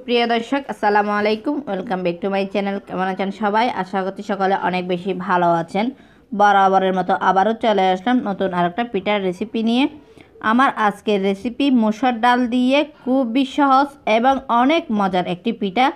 সুপ্রিয় দর্শক আসসালামু আলাইকুম, welcome back to my channel. কেমন আছেন সবাই? আশা করছি সকালে অনেক বেশি ভালো আছেন। বরাবরের মতো আবারও চলে আসলাম নতুন আরেকটা পিঠার রেসিপি নিয়ে। আমার আজকের রেসিপি মসুর ডাল দিয়ে খুবই সহজ এবং অনেক মজার একটি পিঠা।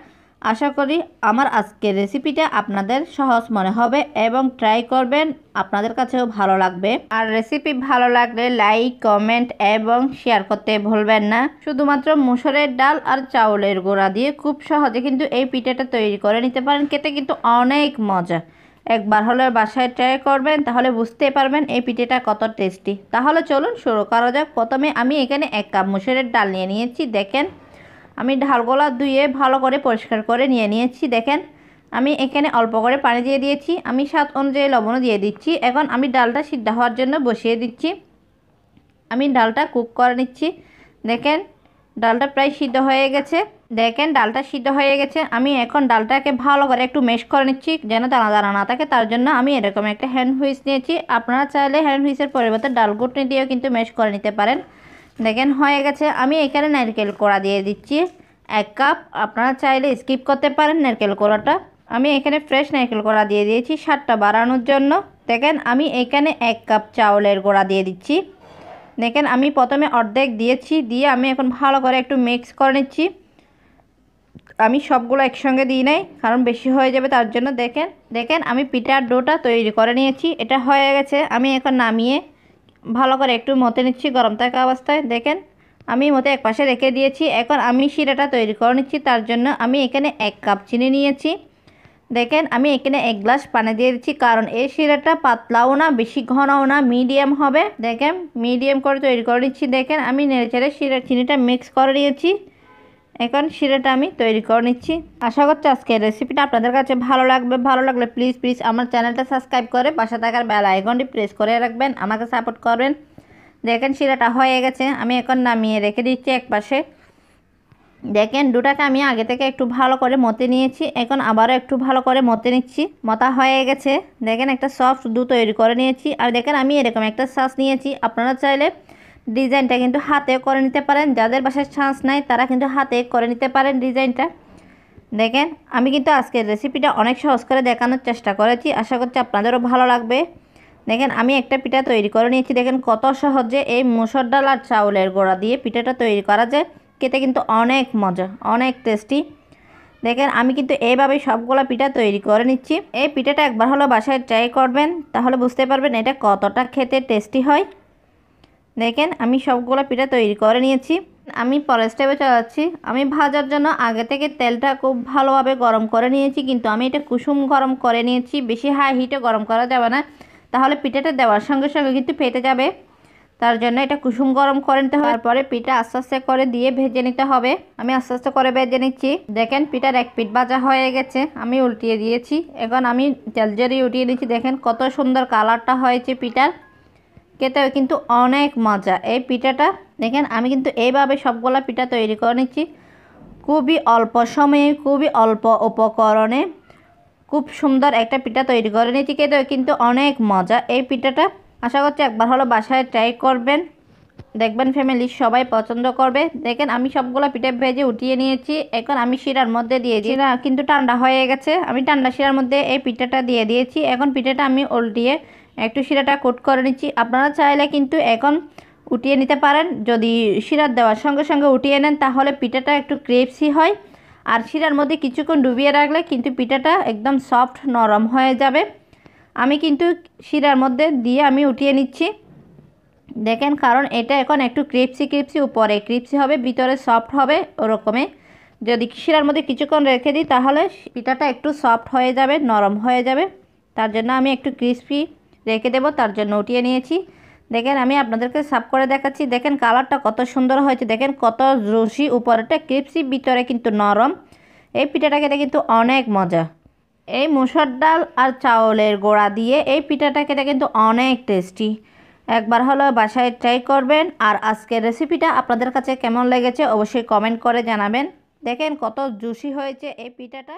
আশা করি আমার আজকের রেসিপিটা আপনাদের সহজ মনে হবে এবং ট্রাই করবেন, আপনাদের কাছেও ভালো লাগবে। আর রেসিপি ভালো লাগলে লাইক, কমেন্ট এবং শেয়ার করতে ভুলবেন না। শুধুমাত্র মসুরের ডাল আর চাউলের গুঁড়া দিয়ে খুব সহজে কিন্তু এই পিঠাটা তৈরি করে নিতে পারেন, খেতে কিন্তু অনেক মজা। একবার হলে বাসায় ট্রাই করবেন, তাহলে বুঝতে পারবেন এই পিঠাটা কত টেস্টি। তাহলে চলুন শুরু করা যাক। প্রথমে আমি এখানে 1 কাপ মসুরের ডাল নিয়ে নিয়েছি। দেখেন আমি ডালগুলা ধুয়ে ভালো করে পরিষ্কার করে নিয়েছি। দেখেন আমি এখানে অল্প করে পানি দিয়ে দিয়েছি, আমি স্বাদ অনুযায়ী লবণও দিয়ে দিচ্ছি। এখন আমি ডালটা সিদ্ধ হওয়ার জন্য বসিয়ে দিচ্ছি। আমি ডালটা কুক করে নিচ্ছি। দেখেন ডালটা প্রায় সিদ্ধ হয়ে গেছে। আমি এখন ডালটাকে ভালো করে একটু ম্যাশ করে নিচ্ছি যেন দানা দানা না থাকে। তার জন্য আমি এরকম একটা হ্যান্ড হুইস নিয়েছি। আপনারা চাইলে হ্যান্ড হুইসের পরিবর্তে ডাল ঘুটনি দিয়েও কিন্তু ম্যাশ করে নিতে পারেন। দেখেন হয়ে গেছে। আমি এখানে নারকেল কোড়া দিয়ে দিচ্ছি 1 কাপ। আপনারা চাইলে স্কিপ করতে পারেন নারকেল কোড়াটা। আমি এখানে ফ্রেশ নারকেল কোড়া দিয়ে দিয়েছি স্বাদটা বাড়ানোর জন্য। দেখেন আমি এখানে 1 কাপ চাউলের গুঁড়া দিয়ে দিচ্ছি। দেখেন আমি প্রথমে অর্ধেক দিয়েছি, দিয়ে আমি এখন ভালো করে একটু মিক্স করে নিচ্ছি। আমি সবগুলো একসঙ্গে দিই নাই, কারণ বেশি হয়ে যাবে তার জন্য। দেখেন আমি পিঠার ডোটা তৈরি করে নিয়েছি। এটা হয়ে গেছে। আমি এখন নামিয়ে ভালো করে একটু মতে নিচ্ছি গরম থাকা অবস্থায়। দেখেন আমি মতে এক পাশে রেখে দিয়েছি। এখন আমি শিরাটা তৈরি করে নিচ্ছি। তার জন্য আমি এখানে 1 কাপ চিনি নিয়েছি। দেখেন আমি এখানে 1 গ্লাস পানি দিয়ে দিচ্ছি, কারণ এই শিরাটা পাতলাও না বেশি ঘনও না, মিডিয়াম হবে। দেখেন মিডিয়াম করে তৈরি করে নিচ্ছি। দেখেন আমি নেড়েচেড়ে চিনিটা মিক্স করে নিয়েছি। এখন শিরাটা আমি তৈরি করে নিচ্ছি। আশা করছি আজকের রেসিপিটা আপনাদের কাছে ভালো লাগবে। ভালো লাগলে প্লিজ আমার চ্যানেলটা সাবস্ক্রাইব করে পাশে থাকার বেল আইকনটি প্রেস করে রাখবেন, আমাকে সাপোর্ট করবেন। দেখেন শিরাটা হয়ে গেছে। আমি এখন নামিয়ে রেখে দিচ্ছি এক পাশে। দেখেন ডোটাকে আমি আগে থেকে একটু ভালো করে মতে নিয়েছি, এখন আবারও একটু ভালো করে মতে নিচ্ছি। মতা হয়ে গেছে। দেখেন একটা সফট ডো তৈরি করে নিয়েছি। আর দেখেন আমি এরকম একটা সস নিয়েছি। আপনারা চাইলে ডিজাইনটা কিন্তু হাতে করে নিতে পারেন। যাদের বাসায় চান্স নাই তারা কিন্তু হাতে করে নিতে পারেন ডিজাইনটা। দেখেন আমি কিন্তু আজকের রেসিপিটা অনেক সহজ করে দেখানোর চেষ্টা করেছি। আশা করছি আপনাদেরও ভালো লাগবে। দেখেন আমি একটা পিঠা তৈরি করে নিয়েছি। দেখেন কত সহজে এই মসুর ডাল আর চাউলের গুঁড়া দিয়ে পিঠাটা তৈরি করা যায়। খেতে কিন্তু অনেক মজা, অনেক টেস্টি। দেখেন আমি কিন্তু এইভাবেই সবগুলো পিঠা তৈরি করে নিচ্ছি। এই পিঠাটা একবার হলো বাসায় ট্রাই করবেন, তাহলে বুঝতে পারবেন এটা কতটা খেতে টেস্টি হয়। দেখেন আমি সবগুলো পিঠা তৈরি করে নিয়েছি। আমি পরের স্টেপে চলে যাচ্ছি। আমি ভাজার জন্য আগে থেকে তেলটা খুব ভালোভাবে গরম করে নিয়েছি, কিন্তু আমি এটা কুসুম গরম করে নিয়েছি। বেশি হাই হিটে গরম করা যাবে না, তাহলে পিঠাটা দেওয়ার সঙ্গে সঙ্গে কিন্তু ফেটে যাবে। তার জন্য এটা কুসুম গরম করে নিতে হবে। তারপরে পিঠা আস্তে আস্তে করে দিয়ে ভেজে নিতে হবে। আমি আস্তে আস্তে করে ভেজে নিচ্ছি। দেখেন পিঠার এক পিঠ ভাজা হয়ে গেছে, আমি উল্টিয়ে দিয়েছি। এখন আমি তেল জড়িয়ে উঠিয়ে নিচ্ছি। দেখেন কত সুন্দর কালারটা হয়েছে পিঠার, খেতেও কিন্তু অনেক মজা এই পিঠাটা। দেখেন আমি কিন্তু এইভাবে সবগুলা পিঠা তৈরি করে নিচ্ছি। খুবই অল্প সময়ে, খুবই অল্প উপকরণে খুব সুন্দর একটা পিঠা তৈরি করে নিচ্ছি। খেতেও কিন্তু অনেক মজা এই পিঠাটা। আশা করছি একবার হলো বাসায় ট্রাই করবেন, দেখবেন ফ্যামিলির সবাই পছন্দ করবে। দেখেন আমি সবগুলো পিঠা ভেজে উঠিয়ে নিয়েছি। এখন আমি শিরার মধ্যে দিয়ে দিই। শিরা কিন্তু ঠান্ডা হয়ে গেছে। আমি ঠান্ডা শিরার মধ্যে এই পিঠাটা দিয়ে দিয়েছি। এখন পিঠাটা আমি উল্টিয়ে একটু শিরাটা কোট করে নিচ্ছি। আপনারা চাইলে কিন্তু এখন উঠিয়ে নিতে পারেন। যদি শিরার দেওয়ার সঙ্গে সঙ্গে উঠিয়ে নেন তাহলে পিঠাটা একটু ক্রিস্পি হয়, আর শিরার মধ্যে কিছুক্ষণ ডুবিয়ে রাখলে কিন্তু পিঠাটা একদম সফট নরম হয়ে যাবে। আমি কিন্তু শিরার মধ্যে দিয়ে আমি উঠিয়ে নিচ্ছি। দেখেন কারণ এটা এখন একটু ক্রিপসি উপরে ক্রিপসি হবে, ভিতরে সফট হবে। ওরকমে যদি শিরার মধ্যে কিছুক্ষণ রেখে দিই তাহলে পিঠাটা একটু সফট হয়ে যাবে, নরম হয়ে যাবে। তার জন্য আমি একটু ক্রিসপি রেখে দেবো, তার জন্য উঠিয়ে নিয়েছি। দেখেন আমি আপনাদেরকে সাফ করে দেখাচ্ছি। দেখেন কালারটা কত সুন্দর হয়েছে। দেখেন কত জুসি, উপরেটা ক্রিপসি, ভিতরে কিন্তু নরম। এই পিঠাটা খেতে কিন্তু অনেক মজা। এই মসুর ডাল আর চাউলের গুঁড়া দিয়ে এই পিঠাটা খেতে কিন্তু অনেক টেস্টি। একবার হলো বাসায় ট্রাই করবেন। আর আজকের রেসিপিটা আপনাদের কাছে কেমন লেগেছে অবশ্যই কমেন্ট করে জানাবেন। দেখেন কত জুসি হয়েছে এই পিঠাটা।